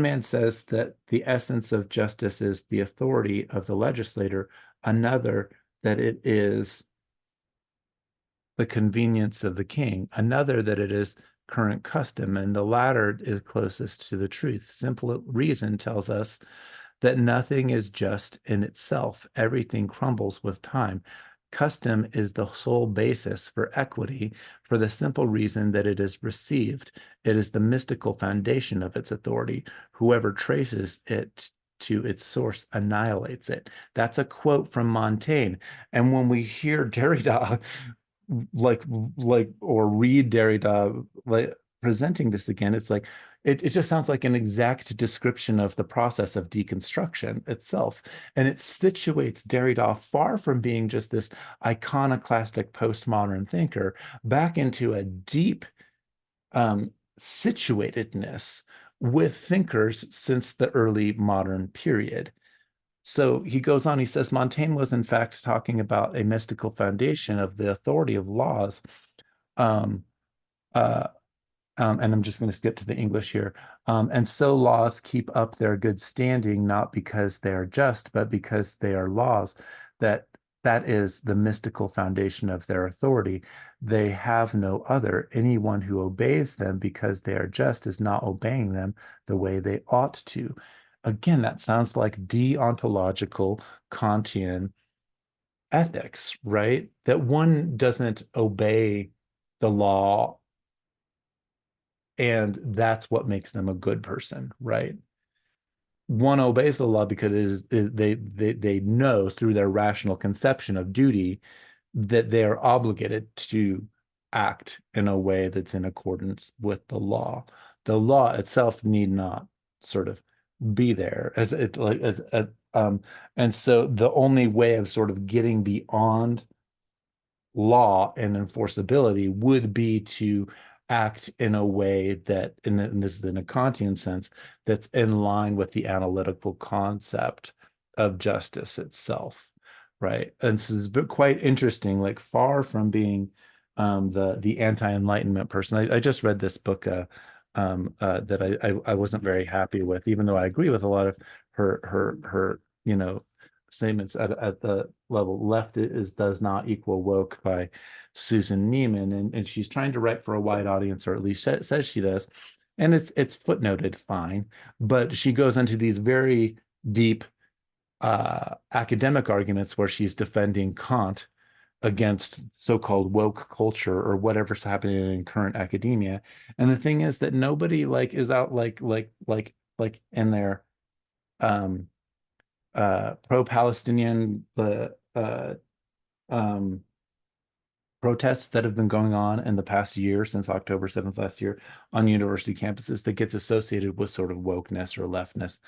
man says that the essence of justice is the authority of the legislator, another that it is the convenience of the king, another that it is current custom, and the latter is closest to the truth. Simple reason tells us that nothing is just in itself. Everything crumbles with time. Custom is the sole basis for equity for the simple reason that it is received. It is the mystical foundation of its authority. Whoever traces it to its source annihilates it. That's a quote from Montaigne. And when we hear Derrida like or read Derrida like presenting this again, it's like it just sounds like an exact description of the process of deconstruction itself. And it situates Derrida far from being just this iconoclastic postmodern thinker back into a deep situatedness with thinkers since the early modern period. So he goes on, he says, Montaigne was in fact talking about a mystical foundation of the authority of laws. Um, uh, and I'm just going to skip to the English here. And so laws keep up their good standing, not because they are just, but because they are laws. That is the mystical foundation of their authority. They have no other. Anyone who obeys them because they are just is not obeying them the way they ought to. Again, that sounds like deontological Kantian ethics, right? That one doesn't obey the law and that's what makes them a good person, right? one obeys the law because they know through their rational conception of duty that they are obligated to act in a way that's in accordance with the law. The law itself need not sort of be there as it like as a and so the only way of sort of getting beyond law and enforceability would be to act in a way that, and this is in a Kantian sense, that's in line with the analytical concept of justice itself, right? And this is quite interesting, like far from being the anti-enlightenment person. I just read this book that I wasn't very happy with, even though I agree with a lot of her statements at the level. Left is does not equal woke by Susan Neiman, and she's trying to write for a wide audience, or at least says she does, and it's footnoted fine, but she goes into these very deep academic arguments where she's defending Kant against so-called woke culture or whatever's happening in current academia. And the thing is that nobody like is out like in their um pro-Palestinian um, protests that have been going on in the past year since October 7th last year on university campuses that gets associated with sort of wokeness or leftness.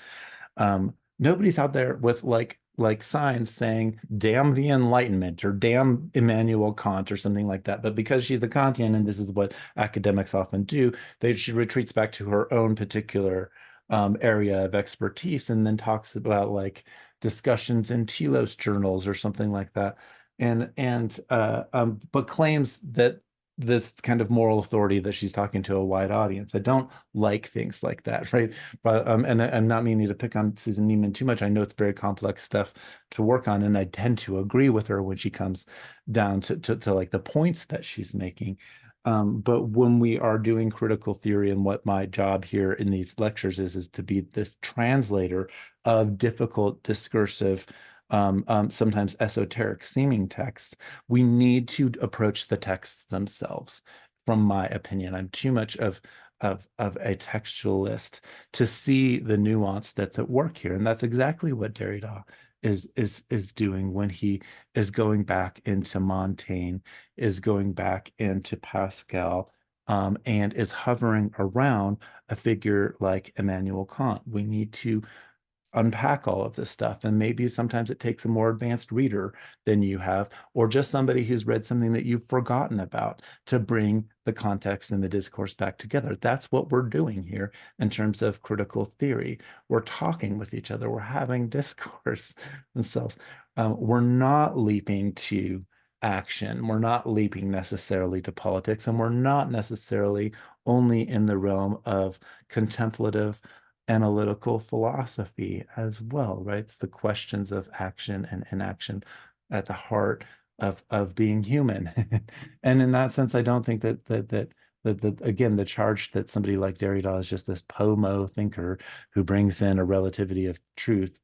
Nobody's out there with like signs saying damn the Enlightenment or damn Immanuel Kant or something like that. But because she's the Kantian, and this is what academics often do, she retreats back to her own particular area of expertise and then talks about like discussions in telos journals or something like that, and but claims that this kind of moral authority that she's talking to a wide audience. I don't like things like that, right? But and I'm not meaning to pick on Susan Neiman too much. I know it's very complex stuff to work on, and I tend to agree with her when she comes down to like the points that she's making. But when we are doing critical theory, and what my job here in these lectures is to be this translator of difficult discursive, sometimes esoteric seeming texts, we need to approach the texts themselves. From my opinion, I'm too much of a textualist to see the nuance that's at work here, and that's exactly what Derrida is doing when he is going back into Montaigne, is going back into Pascal, and is hovering around a figure like Immanuel Kant. We need to unpack all of this stuff. And maybe sometimes it takes a more advanced reader than you have, or just somebody who's read something that you've forgotten about, to bring the context and the discourse back together. That's what we're doing here in terms of critical theory. We're talking with each other, we're having discourse themselves. We're not leaping to action. We're not leaping necessarily to politics, and we're not necessarily only in the realm of contemplative analytical philosophy as well, right? It's the questions of action and inaction at the heart of being human. And in that sense, I don't think that again, the charge that somebody like Derrida is just this pomo thinker who brings in a relativity of truth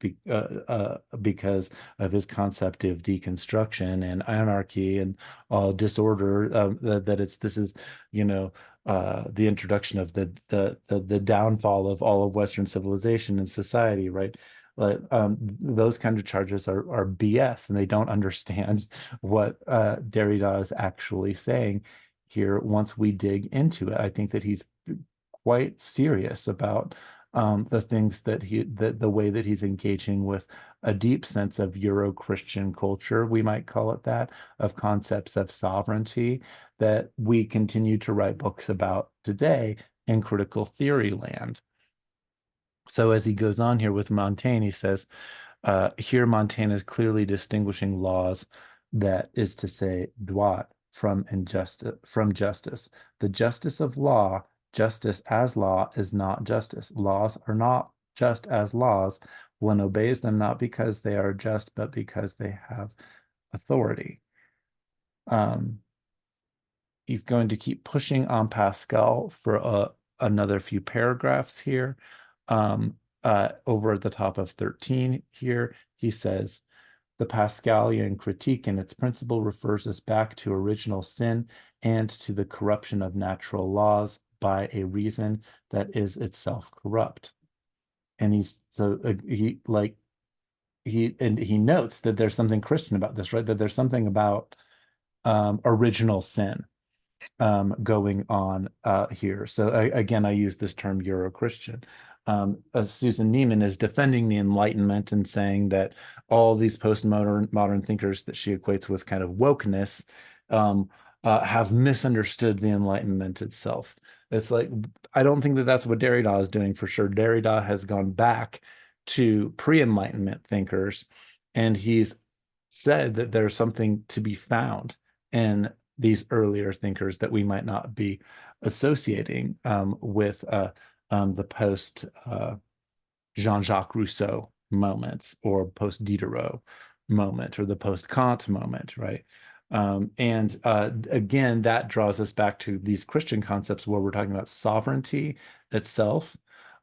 because of his concept of deconstruction and anarchy and all disorder, that it's this is, you know, the introduction of the downfall of all of Western civilization and society, right? But those kind of charges are BS, and they don't understand what Derrida is actually saying here. Once we dig into it, I think that he's quite serious about the things that the way that he's engaging with a deep sense of Euro-Christian culture, we might call it that, of concepts of sovereignty that we continue to write books about today in critical theory land. So as he goes on here with Montaigne, he says, here Montaigne is clearly distinguishing laws, that is to say, droit from injustice, from justice. The justice of law, justice as law, is not justice. Laws are not just as laws. One obeys them not because they are just, but because they have authority. He's going to keep pushing on Pascal for another few paragraphs here. Over at the top of 13 here, he says, the Pascalian critique in its principle refers us back to original sin and to the corruption of natural laws by a reason that is itself corrupt. And he notes that there's something Christian about this, right? That there's something about original sin going on here. So again, I use this term Euro-Christian. Susan Neiman is defending the Enlightenment and saying that all these postmodern thinkers that she equates with kind of wokeness um, have misunderstood the Enlightenment itself. It's like, I don't think that that's what Derrida is doing for sure. Derrida has gone back to pre-Enlightenment thinkers, and he's said that there's something to be found in these earlier thinkers that we might not be associating with the post Jean-Jacques Rousseau moments or post Diderot moment or the post Kant moment, right? And again, that draws us back to these Christian concepts where we're talking about sovereignty itself.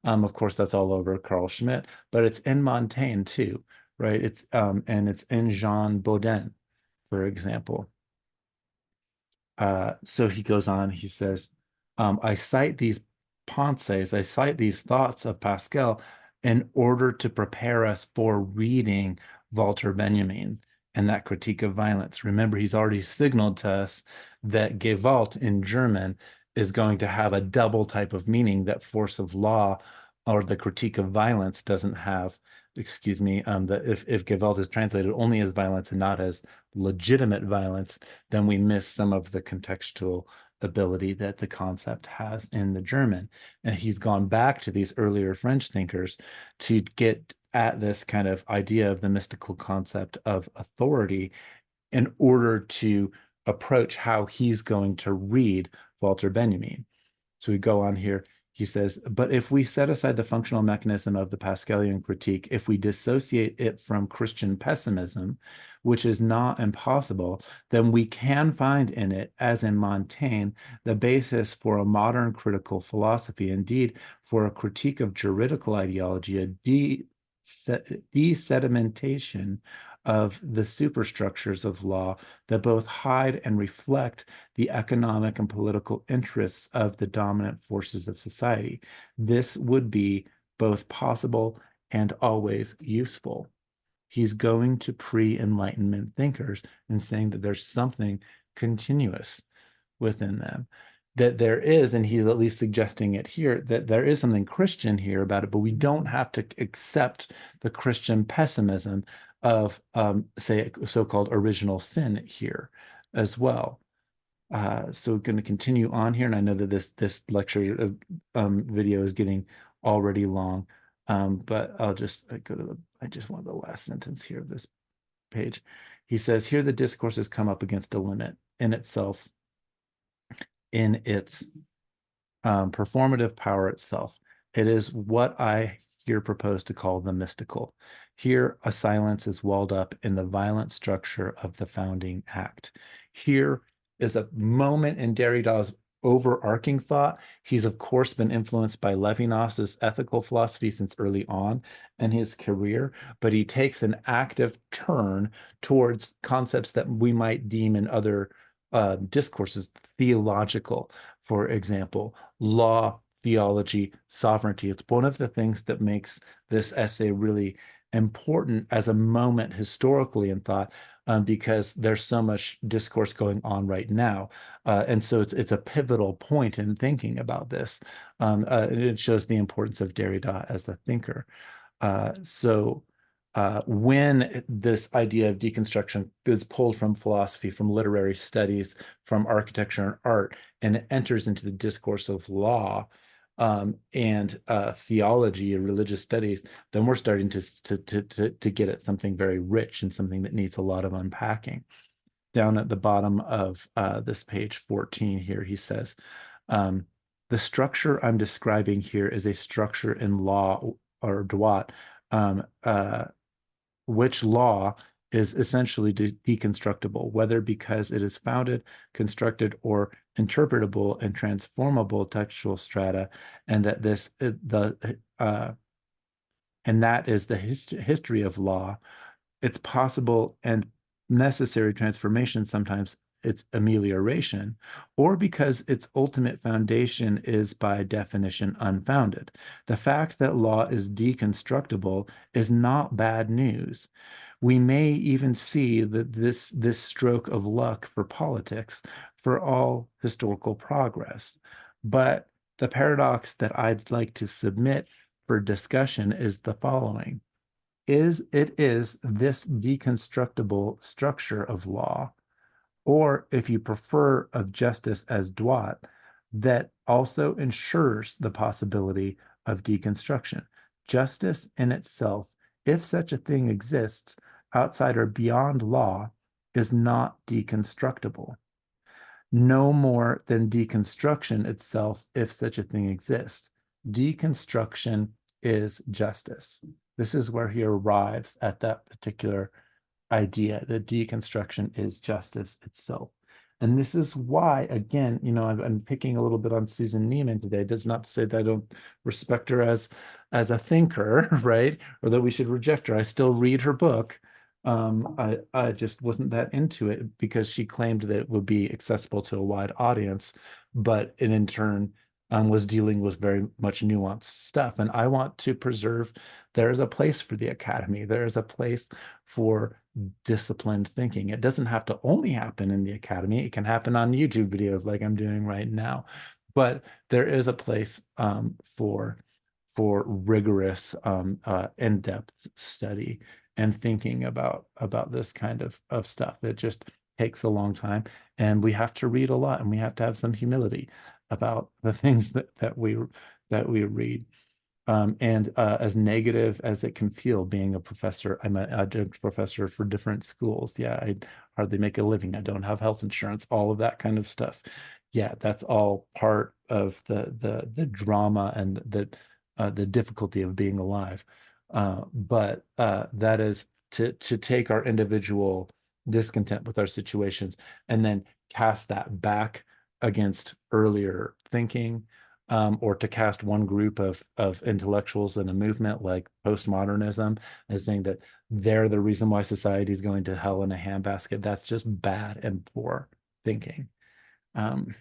Of course, that's all over Carl Schmitt, but it's in Montaigne too, right? And it's in Jean Bodin, for example. So he goes on, he says, I cite these pensées, I cite these thoughts of Pascal in order to prepare us for reading Walter Benjamin and that critique of violence. Remember, he's already signaled to us that Gewalt in German is going to have a double type of meaning that force of law or the critique of violence doesn't have. Excuse me, that if Gewalt is translated only as violence and not as legitimate violence, then we miss some of the contextual ability that the concept has in the German. And he's gone back to these earlier French thinkers to get at this kind of idea of the mystical concept of authority in order to approach how he's going to read Walter Benjamin. So we go on here. He says, but if we set aside the functional mechanism of the Pascalian critique, if we dissociate it from Christian pessimism, which is not impossible, then we can find in it, as in Montaigne, the basis for a modern critical philosophy, indeed, for a critique of juridical ideology, a desedimentation of the superstructures of law that both hide and reflect the economic and political interests of the dominant forces of society. This would be both possible and always useful. He's going to pre-Enlightenment thinkers and saying that there's something continuous within them. That there is, and he's at least suggesting it here, that there is something Christian here about it, but we don't have to accept the Christian pessimism of, say, so-called original sin here as well. So going to continue on here, and I know that this lecture video is getting already long, but I'll just go to I just want the last sentence here of this page. He says, here the discourse has come up against a limit in itself, in its performative power itself. It is what I here propose to call the mystical. Here, a silence is walled up in the violent structure of the founding act. Here is a moment in Derrida's overarching thought. He's, of course, been influenced by Levinas's ethical philosophy since early on in his career, but he takes an active turn towards concepts that we might deem in other discourses theological, for example, law, theology, sovereignty. It's one of the things that makes this essay really important as a moment historically in thought, because there's so much discourse going on right now. And so it's a pivotal point in thinking about this. It shows the importance of Derrida as a thinker. When this idea of deconstruction is pulled from philosophy, from literary studies, from architecture and art, and it enters into the discourse of law and theology and religious studies, then we're starting to get at something very rich and something that needs a lot of unpacking. Down at the bottom of this page 14 here, he says, the structure I'm describing here is a structure in law or droit, which law is essentially deconstructible, whether because it is founded, constructed, or interpretable in transformable textual strata, and that and that is the history of law. Its possible and necessary transformation sometimes its amelioration, or because its ultimate foundation is by definition unfounded. The fact that law is deconstructible is not bad news. We may even see that this stroke of luck for politics for all historical progress. But the paradox that I'd like to submit for discussion is the following. It is this deconstructible structure of law, or if you prefer, of justice as droit, that also ensures the possibility of deconstruction. Justice in itself, if such a thing exists outside or beyond law, is not deconstructible. No more than deconstruction itself, if such a thing exists. Deconstruction is justice. This is where he arrives at that particular idea that deconstruction is justice itself. And this is why, again, I'm picking a little bit on Susan Neiman today. It does not say that I don't respect her as a thinker, right? Or that we should reject her. I still read her book. I just wasn't that into it because she claimed that it would be accessible to a wide audience, but it in turn was dealing with very much nuanced stuff. And I want to preserve, there is a place for the academy. There is a place for disciplined thinking. It doesn't have to only happen in the academy. It can happen on YouTube videos like I'm doing right now. But there is a place for rigorous, in-depth study and thinking about this kind of stuff. It just takes a long time, and we have to read a lot, and we have to have some humility about the things that we read. And as negative as it can feel being a professor, I'm an adjunct professor for different schools. Yeah, I hardly make a living. I don't have health insurance, all of that kind of stuff. Yeah, that's all part of the drama and the difficulty of being alive. But that is to take our individual discontent with our situations and then cast that back against earlier thinking, or to cast one group of intellectuals in a movement like postmodernism as saying that they're the reason why society is going to hell in a handbasket. That's just bad and poor thinking. Um,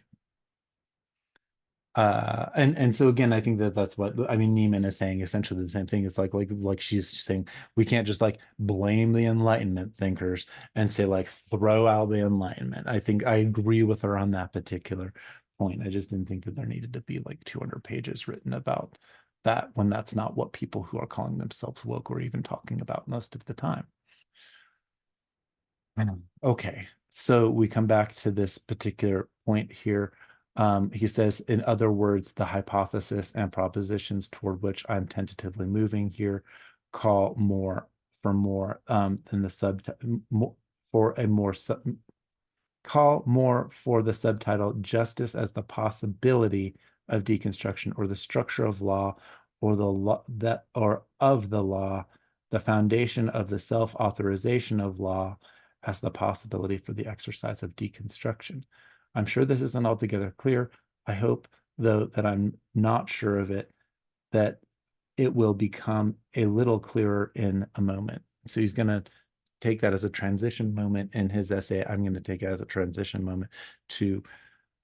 and so again, I think that that's what I mean. Neiman is saying essentially the same thing. It's like she's saying we can't just like blame the Enlightenment thinkers and say like throw out the Enlightenment. I think I agree with her on that particular point. I just didn't think that there needed to be like 200 pages written about that when that's not what people who are calling themselves woke are even talking about most of the time. Okay, so we come back to this particular point here. He says, in other words, the hypothesis and propositions toward which I'm tentatively moving here call more for more than the sub for a more sub call more for the subtitle Justice as the Possibility of Deconstruction, or the Structure of Law, or the law that or of the law, the foundation of the self-authorization of law as the possibility for the exercise of deconstruction. I'm sure this isn't altogether clear. I hope, though, that I'm not sure of it, that it will become a little clearer in a moment. So he's going to take that as a transition moment in his essay. I'm going to take it as a transition moment to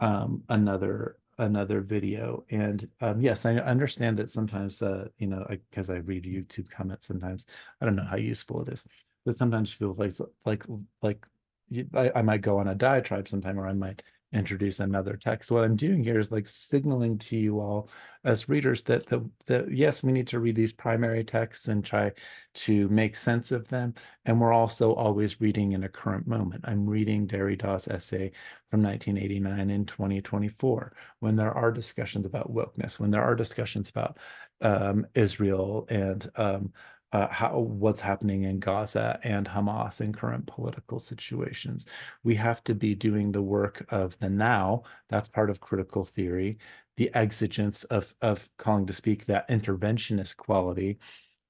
another video. And yes, I understand that sometimes, because I read YouTube comments sometimes, I don't know how useful it is, but sometimes people like I might go on a diatribe sometime, or I might introduce another text. What I'm doing here is like signaling to you all as readers that yes, we need to read these primary texts and try to make sense of them. And we're also always reading in a current moment. I'm reading Derrida's essay from 1989 in 2024, when there are discussions about wokeness, when there are discussions about Israel and what's happening in Gaza and Hamas in current political situations. We have to be doing the work of the now. That's part of critical theory. The exigence of calling to speak that interventionist quality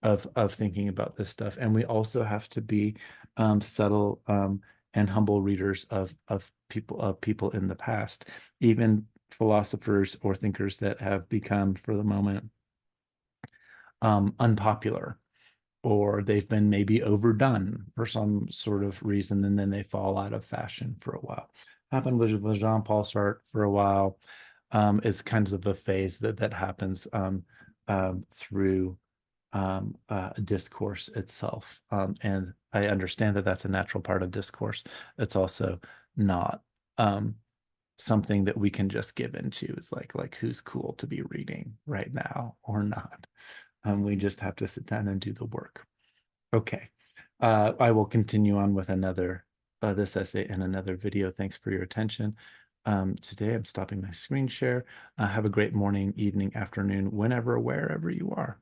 of thinking about this stuff. And we also have to be subtle and humble readers of people in the past, even philosophers or thinkers that have become, for the moment, unpopular, or they've been maybe overdone for some sort of reason, and then they fall out of fashion for a while. happened with Jean-Paul Sartre for a while. It's kind of a phase that happens through discourse itself. And I understand that that's a natural part of discourse. It's also not something that we can just give into. It's like who's cool to be reading right now or not. We just have to sit down and do the work. Okay. I will continue on with another this essay in another video. Thanks for your attention. Today I'm stopping my screen share. Have a great morning, evening, afternoon, whenever, wherever you are.